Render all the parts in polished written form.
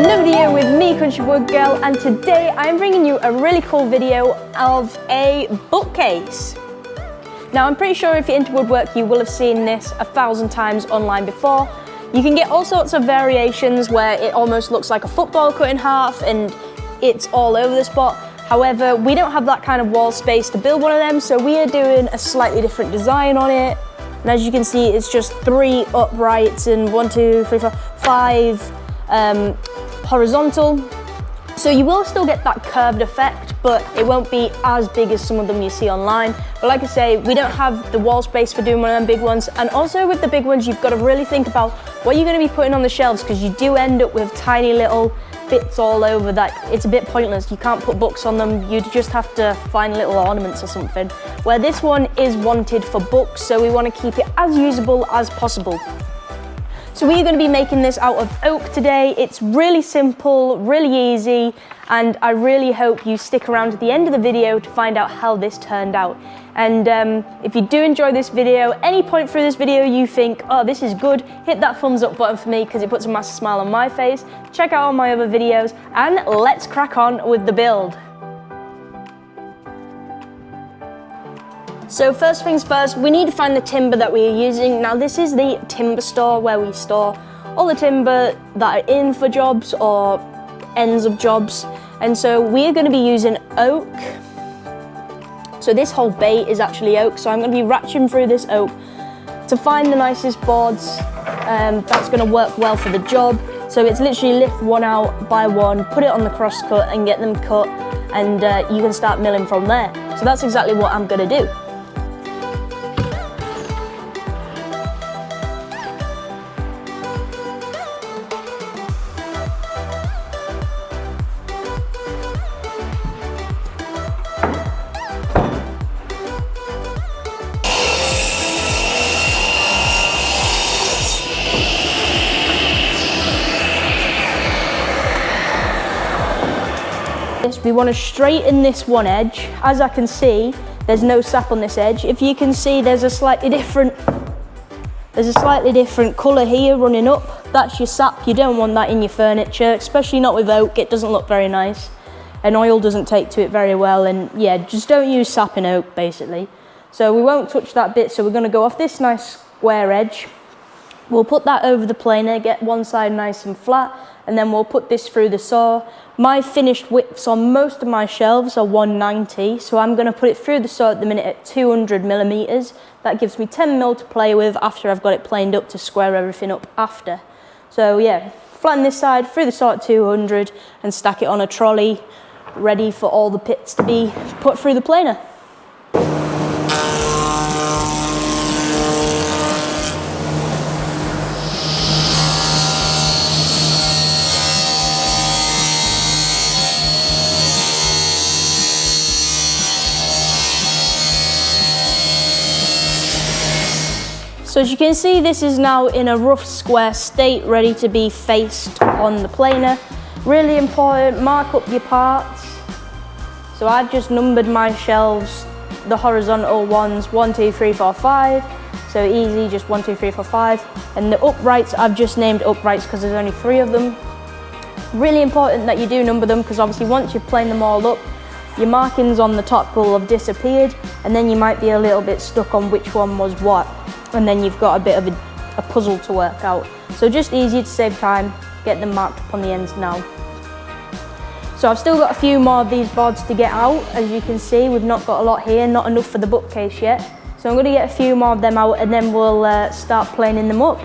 another video with me, Country Wood Girl, and today I'm bringing you a really cool video of a bookcase. Now I'm pretty sure if you're into woodwork you will have seen this 1,000 times online before. You can get all sorts of variations where it almost looks like a football cut in half and it's all over the spot. However, we don't have that kind of wall space to build one of them, so we are doing a slightly different design on it. And as you can see, it's just 3 uprights and 1, 2, 3, 4, 5 horizontal. So you will still get that curved effect, but it won't be as big as some of them you see online. But like I say, we don't have the wall space for doing one of them big ones. And also with the big ones, you've got to really think about what you're going to be putting on the shelves, because you do end up with tiny little bits all over that it's a bit pointless. You can't put books on them, you just have to find little ornaments or something. Where this one is wanted for books, so we want to keep it as usable as possible. So we are going to be making this out of oak today. It's really simple, really easy, and I really hope you stick around to the end of the video to find out how this turned out. And if you do enjoy this video, any point through this video you think, oh, this is good, hit that thumbs up button for me because it puts a massive smile on my face. Check out all my other videos, and let's crack on with the build. So first things first, we need to find the timber that we are using. Now this is the timber store where we store all the timber that are in for jobs or ends of jobs. And so we are going to be using oak. So this whole bay is actually oak, so I'm going to be ratcheting through this oak to find the nicest boards that's going to work well for the job. So it's literally lift one out by one, put it on the cross cut and get them cut, and you can start milling from there. So that's exactly what I'm going to do. We want to straighten this one edge. As I can see, there's no sap on this edge. If you can see, there's a slightly different colour here running up. That's your sap. You don't want that in your furniture, especially not with oak. It doesn't look very nice, and oil doesn't take to it very well. And yeah, just don't use sap in oak, basically. So we won't touch that bit. So we're going to go off this nice square edge. We'll put that over the planer, get one side nice and flat, and then we'll put this through the saw. My finished widths on most of my shelves are 190, so I'm going to put it through the saw at the minute at 200 millimeters. That gives me 10 mil to play with after I've got it planed up to square everything up after. So yeah, flatten this side through the saw at 200 and stack it on a trolley, ready for all the pits to be put through the planer. So as you can see, this is now in a rough square state, ready to be faced on the planer. Really important, mark up your parts. So I've just numbered my shelves, the horizontal ones, 1, 2, 3, 4, 5. So easy, just 1, 2, 3, 4, 5. And the uprights, I've just named uprights because there's only 3 of them. Really important that you do number them, because obviously once you've planed them all up, your markings on the top will have disappeared, and then you might be a little bit stuck on which one was what. And then you've got a bit of a puzzle to work out. So just easy to save time, get them marked up on the ends now. So I've still got a few more of these boards to get out. As you can see, we've not got a lot here, not enough for the bookcase yet. So I'm going to get a few more of them out, and then we'll start planing them up.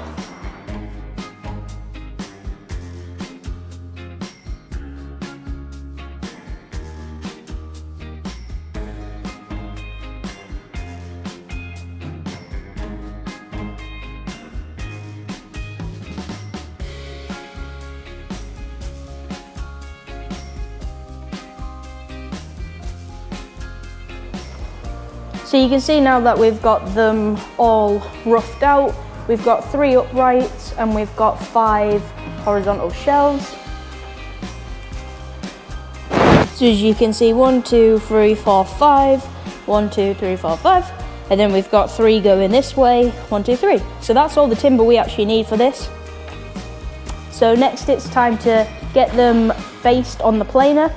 So you can see now that we've got them all roughed out. We've got 3 uprights and we've got 5 horizontal shelves. So as you can see, 1, 2, 3, 4, 5, 1, 2, 3, 4, 5. And then we've got 3 going this way, 1, 2, 3. So that's all the timber we actually need for this. So next it's time to get them faced on the planer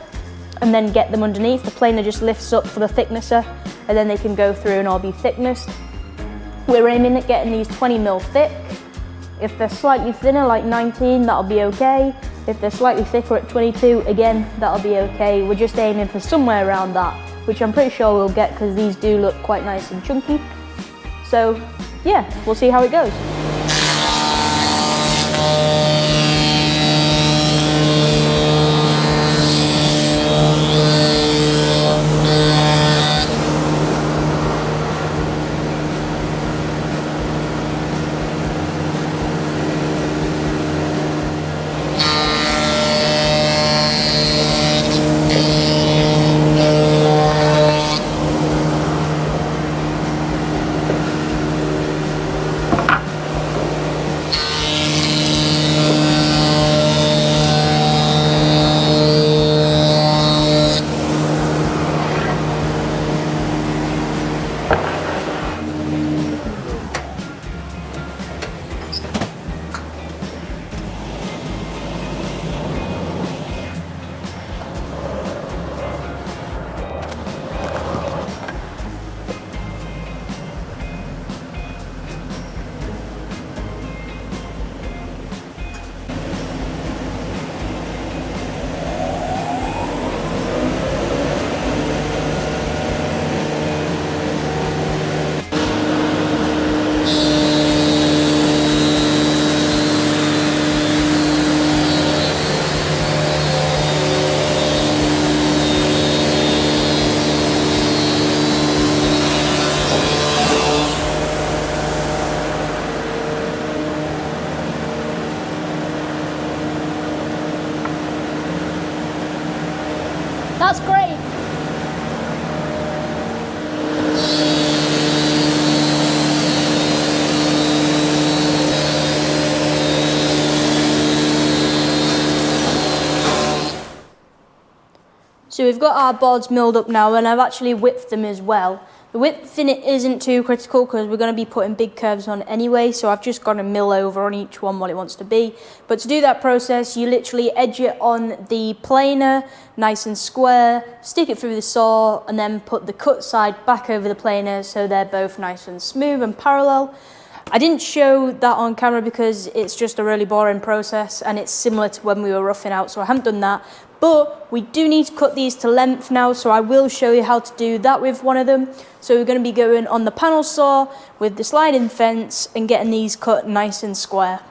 and then get them underneath. The planer just lifts up for the thicknesser and then they can go through and all be thicknessed. We're aiming at getting these 20mm thick. If they're slightly thinner, like 19, that'll be okay. If they're slightly thicker at 22, again, that'll be okay. We're just aiming for somewhere around that, which I'm pretty sure we'll get because these do look quite nice and chunky. So yeah, we'll see how it goes. That's great. So we've got our boards milled up now, and I've actually whipped them as well. The width in it isn't too critical because we're going to be putting big curves on anyway, so I've just got to mill over on each one what it wants to be. But to do that process, you literally edge it on the planer, nice and square, stick it through the saw, and then put the cut side back over the planer so they're both nice and smooth and parallel. I didn't show that on camera because it's just a really boring process and it's similar to when we were roughing out, so I haven't done that. But we do need to cut these to length now, so I will show you how to do that with one of them. So we're going to be going on the panel saw with the sliding fence and getting these cut nice and square.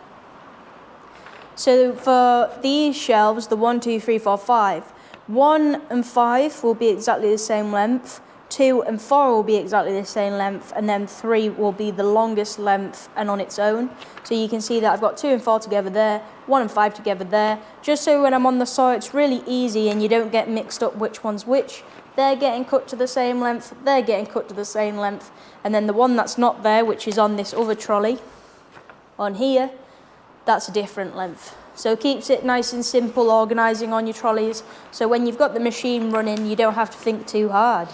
So for these shelves, the 1, 2, 3, 4, 5, 1 and 5 will be exactly the same length. 2 and 4 will be exactly the same length, and then 3 will be the longest length and on its own. So you can see that I've got 2 and 4 together there, 1 and 5 together there, just so when I'm on the saw it's really easy and you don't get mixed up which one's which. They're getting cut to the same length, they're getting cut to the same length, and then the one that's not there, which is on this other trolley, on here, that's a different length. So it keeps it nice and simple organising on your trolleys, so when you've got the machine running you don't have to think too hard.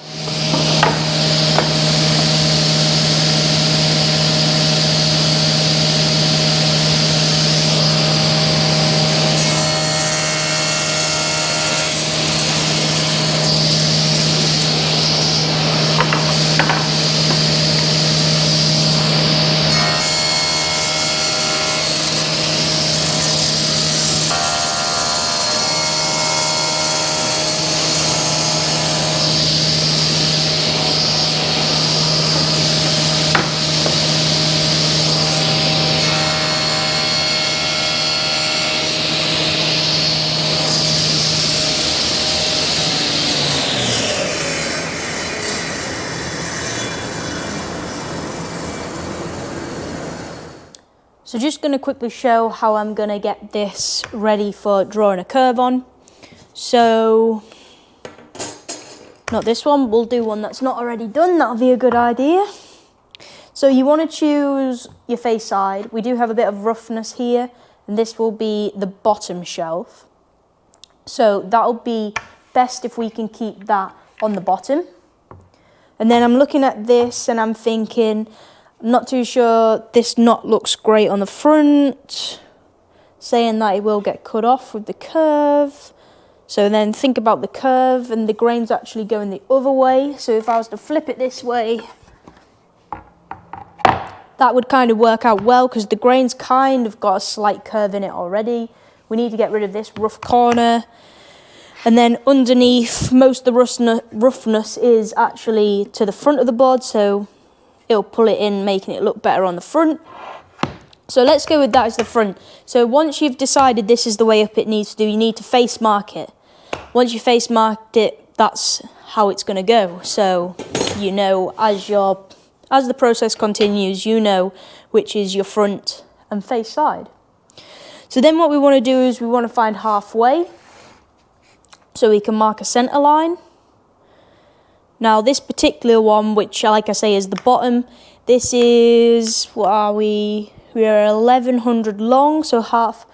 So just going to quickly show how I'm going to get this ready for drawing a curve on. So, not this one, we'll do one that's not already done, that'll be a good idea. So you want to choose your face side. We do have a bit of roughness here, and this will be the bottom shelf. So that'll be best if we can keep that on the bottom. And then I'm looking at this and I'm thinking, I'm not too sure, this knot looks great on the front. saying that it will get cut off with the curve. So then think about the curve, and the grain's actually going the other way. So if I was to flip it this way, that would kind of work out well because the grain's kind of got a slight curve in it already. We need to get rid of this rough corner. And then underneath, most of the roughness is actually to the front of the board, so it'll pull it in, making it look better on the front. So let's go with that as the front. So once you've decided this is the way up it needs to do, you need to face mark it. Once you face marked it, that's how it's going to go. So you know, as the process continues, you know which is your front and face side. So then what we want to do is we want to find halfway. So we can mark a centre line. Now this particular one, which like I say is the bottom, this is, what are we? We are 1100 long, so half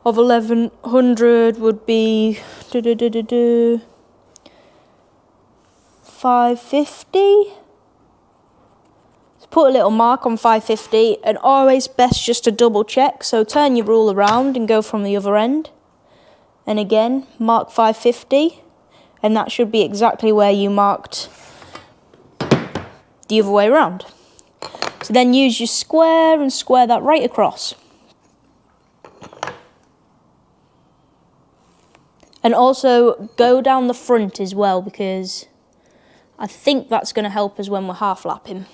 of 1100 would be 550. Put a little mark on 550, and always best just to double check. So turn your rule around and go from the other end. And again, mark 550, and that should be exactly where you marked the other way around. So then use your square and square that right across. And also go down the front as well, because I think that's going to help us when we're half lapping.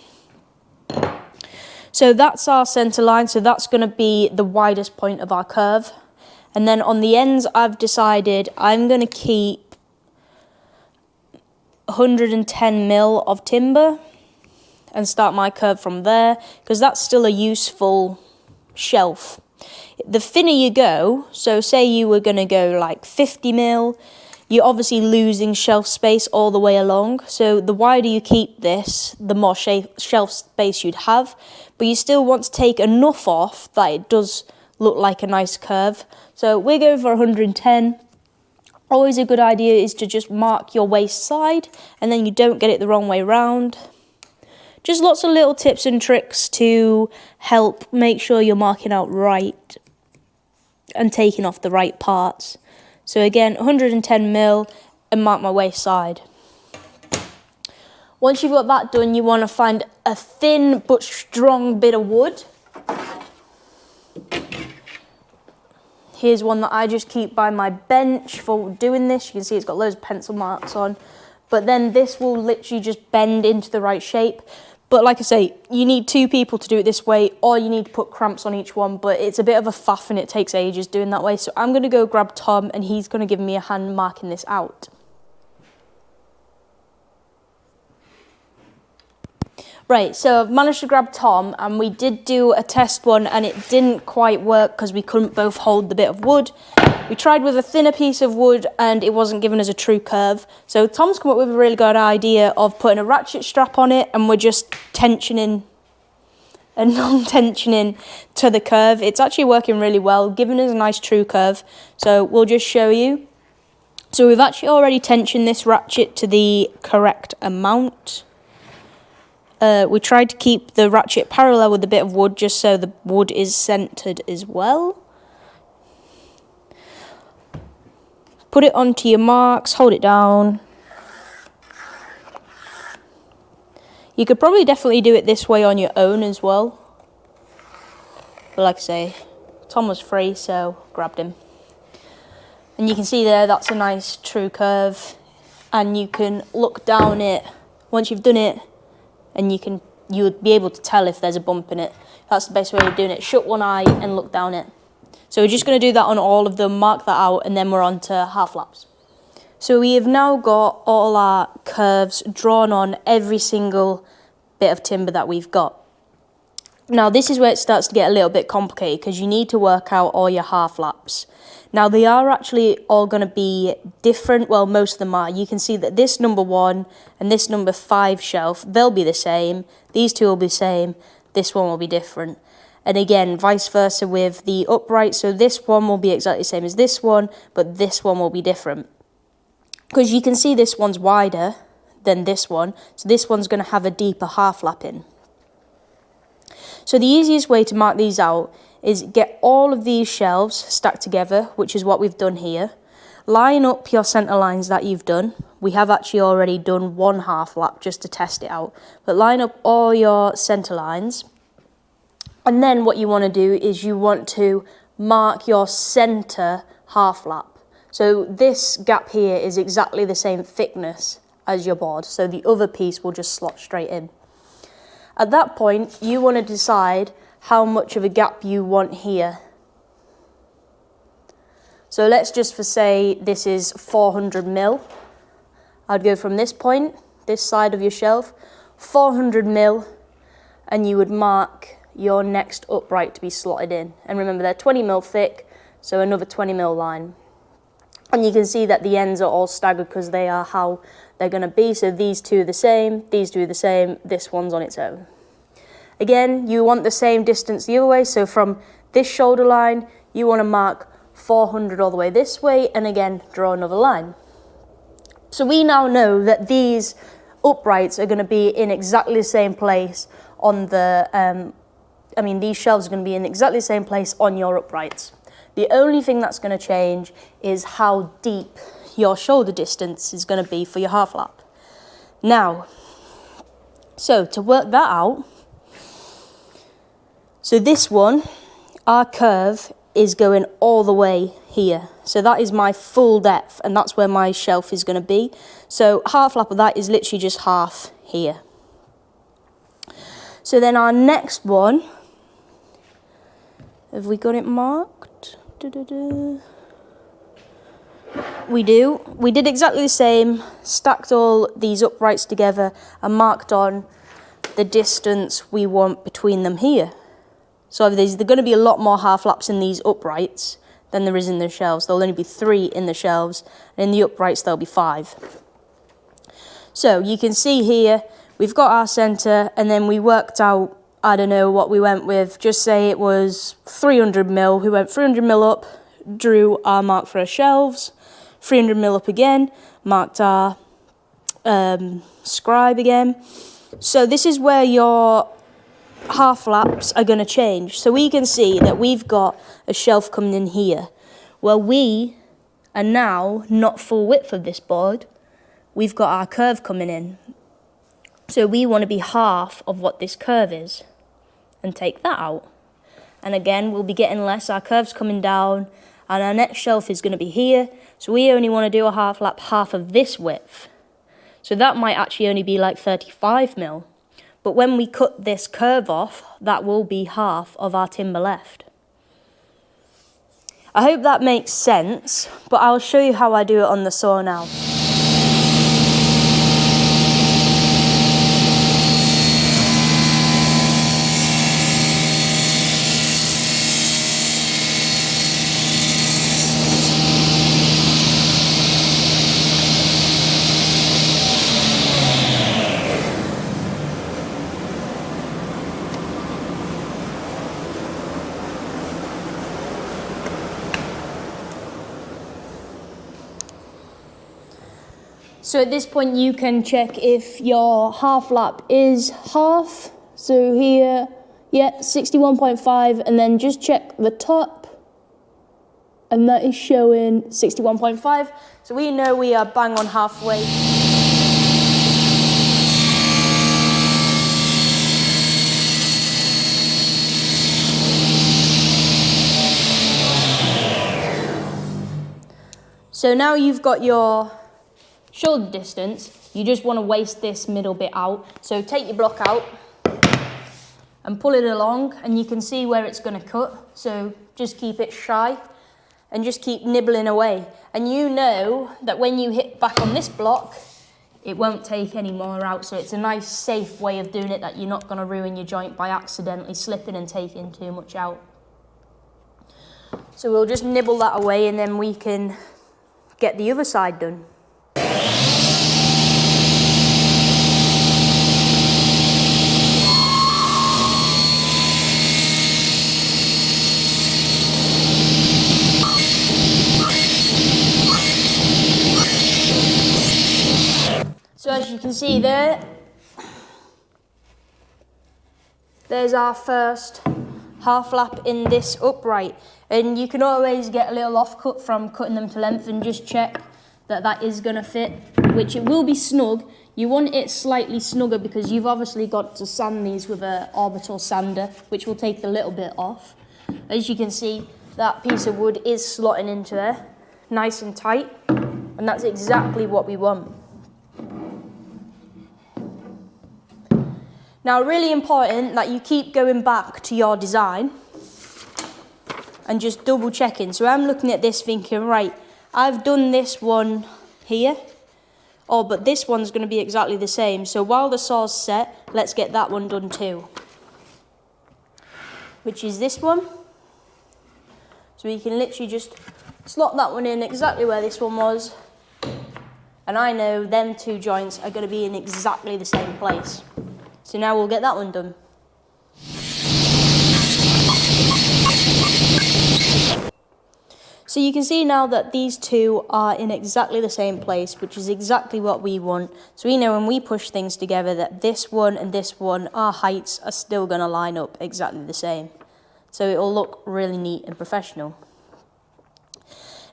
So that's our centre line, so that's going to be the widest point of our curve. And then on the ends, I've decided I'm going to keep 110 mil of timber and start my curve from there, because that's still a useful shelf. The thinner you go, so say you were going to go like 50 mil, you're obviously losing shelf space all the way along. So the wider you keep this, the more shelf space you'd have. But you still want to take enough off that it does look like a nice curve. So we're going for 110. Always a good idea is to just mark your waist side, and then you don't get it the wrong way round. Just lots of little tips and tricks to help make sure you're marking out right and taking off the right parts. So again, 110 mil and mark my waist side. Once you've got that done, you want to find a thin but strong bit of wood. Here's one that I just keep by my bench for doing this. You can see it's got loads of pencil marks on. But then this will literally just bend into the right shape. But like I say, you need 2 people to do it this way, or you need to put cramps on each one, but it's a bit of a faff and it takes ages doing that way. So I'm going to go grab Tom, and he's going to give me a hand marking this out. Right, so I've managed to grab Tom, and we did do a test one, and it didn't quite work because we couldn't both hold the bit of wood. We tried with a thinner piece of wood, and it wasn't giving us a true curve. So Tom's come up with a really good idea of putting a ratchet strap on it, and we're just tensioning and non-tensioning to the curve. It's actually working really well, giving us a nice true curve. So we'll just show you. So we've actually already tensioned this ratchet to the correct amount. We tried to keep the ratchet parallel with the bit of wood, just so the wood is centered as well. Put it onto your marks, hold it down. You could probably definitely do it this way on your own as well. But like I say, Tom was free, so grabbed him. And you can see there, that's a nice true curve. And you can look down it once you've done it, and you would be able to tell if there's a bump in it. That's the best way of doing it. Shut one eye and look down it. So we're just going to do that on all of them, mark that out, and then we're on to half laps. So we have now got all our curves drawn on every single bit of timber that we've got. Now this is where it starts to get a little bit complicated, because you need to work out all your half laps. Now they are actually all going to be different. Well, most of them are. You can see that this number 1 and this number 5 shelf, they'll be the same. These two will be the same. This one will be different. And again, vice versa with the upright. So this one will be exactly the same as this one, but this one will be different. Because you can see this one's wider than this one. So this one's going to have a deeper half lap in. So the easiest way to mark these out is get all of these shelves stacked together, which is what we've done here. Line up your centre lines that you've done. We have actually already done 1 half lap just to test it out. But line up all your centre lines. And then what you want to do is you want to mark your centre half lap. So this gap here is exactly the same thickness as your board. So the other piece will just slot straight in. At that point, you want to decide how much of a gap you want here. So let's just for say this is 400 mil. I'd go from this point, this side of your shelf, 400 mil, and you would mark your next upright to be slotted in. And remember, they're 20 mil thick, so another 20 mil line. And you can see that the ends are all staggered because they are how they're going to be. So these two are the same, these two are the same, this one's on its own. Again, you want the same distance the other way. So from this shoulder line, you want to mark 400 all the way this way, and again, draw another line. So we now know that these uprights are going to be in exactly the same place on the, these shelves are going to be in exactly the same place on your uprights. The only thing that's going to change is how deep your shoulder distance is going to be for your half lap. Now, so to work that out, so this one, our curve is going all the way here. So that is my full depth, and that's where my shelf is going to be. So half lap of that is literally just half here. So then our next one, have we got it marked? We do. We did exactly the same, stacked all these uprights together and marked on the distance we want between them here. So there's going to be a lot more half laps in these uprights than there is in the shelves. There'll only be 3 in the shelves, and in the uprights there'll be 5. So you can see here, we've got our centre, and then we worked out, I don't know what we went with, just say it was 300 mil. We went 300 mil up, drew our mark for our shelves, 300 mil up again, marked our scribe again. So this is where your half laps are going to change. So we can see that we've got a shelf coming in here. Well, we are now not full width of this board. We've got our curve coming in. So we want to be half of what this curve is and take that out. And again, we'll be getting less. Our curve's coming down and our next shelf is going to be here. So we only want to do a half lap half of this width. So that might actually only be like 35 mil. But when we cut this curve off, that will be half of our timber left. I hope that makes sense, but I'll show you how I do it on the saw now. So at this point you can check if your half lap is half. So here, yeah, 61.5, and then just check the top. And that is showing 61.5. So we know we are bang on halfway. So now you've got your shoulder distance, you just want to waste this middle bit out. So take your block out and pull it along, and you can see where it's going to cut. So just keep it shy and just keep nibbling away. And you know that when you hit back on this block, it won't take any more out. So it's a nice safe way of doing it, that you're not going to ruin your joint by accidentally slipping and taking too much out. So we'll just nibble that away and then we can get the other side done. So as you can see there's our first half lap in this upright. And you can always get a little offcut from cutting them to length and just check that that is going to fit, which it will be snug. You want it slightly snugger because you've obviously got to sand these with an orbital sander, which will take a little bit off. As you can see, that piece of wood is slotting into there, nice and tight, and that's exactly what we want. Now, really important that you keep going back to your design and just double checking. So I'm looking at this thinking, right, I've done this one here. Oh, but this one's going to be exactly the same. So while the saw's set, let's get that one done too. Which is this one. So we can literally just slot that one in exactly where this one was. And I know them two joints are going to be in exactly the same place. So now we'll get that one done. So you can see now that these two are in exactly the same place, which is exactly what we want. So we know when we push things together that this one and this one, our heights are still going to line up exactly the same. So it will look really neat and professional.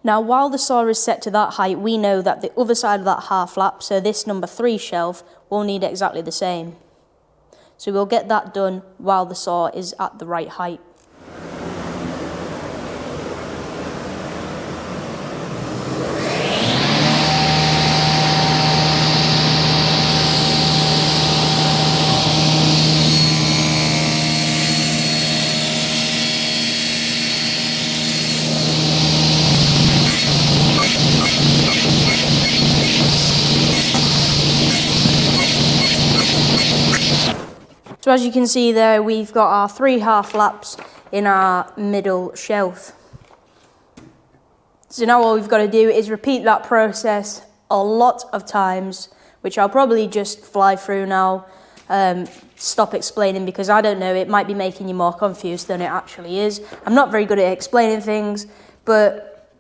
Now, while the saw is set to that height, we know that the other side of that half lap, so this number 3 shelf, will need exactly the same. So we'll get that done while the saw is at the right height. So as you can see there, we've got our 3 half laps in our middle shelf. So now all we've got to do is repeat that process a lot of times, which I'll probably just fly through now, stop explaining because I don't know, it might be making you more confused than it actually is. I'm not very good at explaining things, but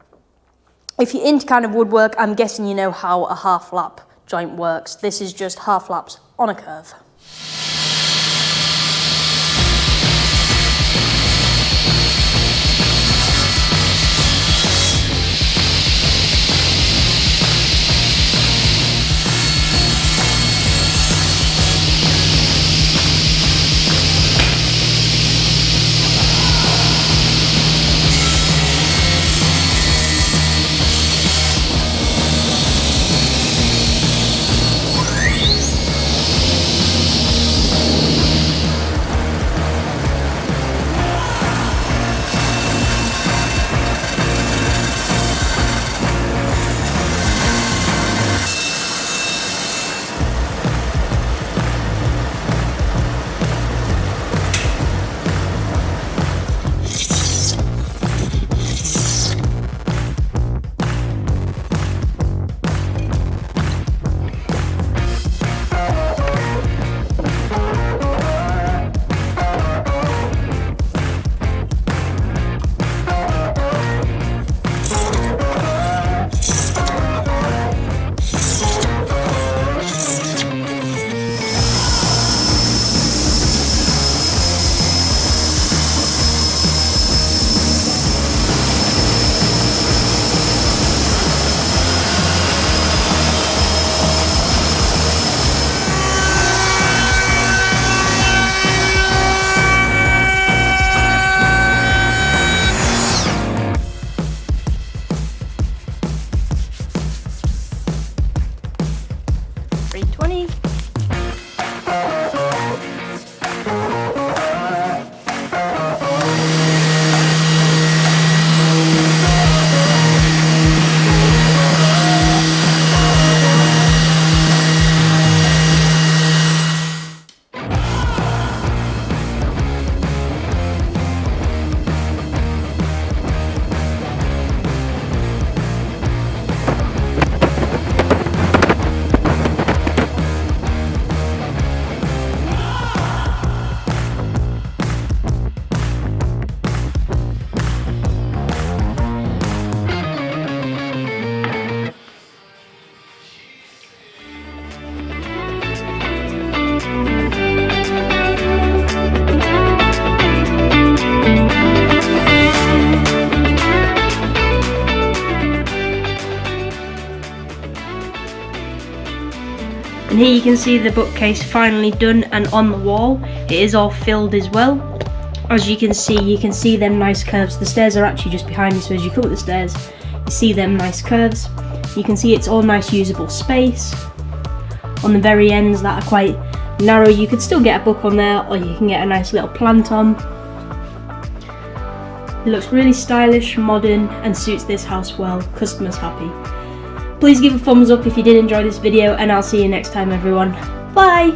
if you're into kind of woodwork, I'm guessing you know how a half lap joint works. This is just half laps on a curve. And here you can see the bookcase finally done and on the wall. It is all filled as well. As you can see them nice curves. The stairs are actually just behind me, so as you come up the stairs, you see them nice curves. You can see it's all nice usable space. On the very ends that are quite narrow, you could still get a book on there, or you can get a nice little plant on. It looks really stylish, modern, and suits this house well. Customers happy. Please give a thumbs up if you did enjoy this video, and I'll see you next time, everyone. Bye!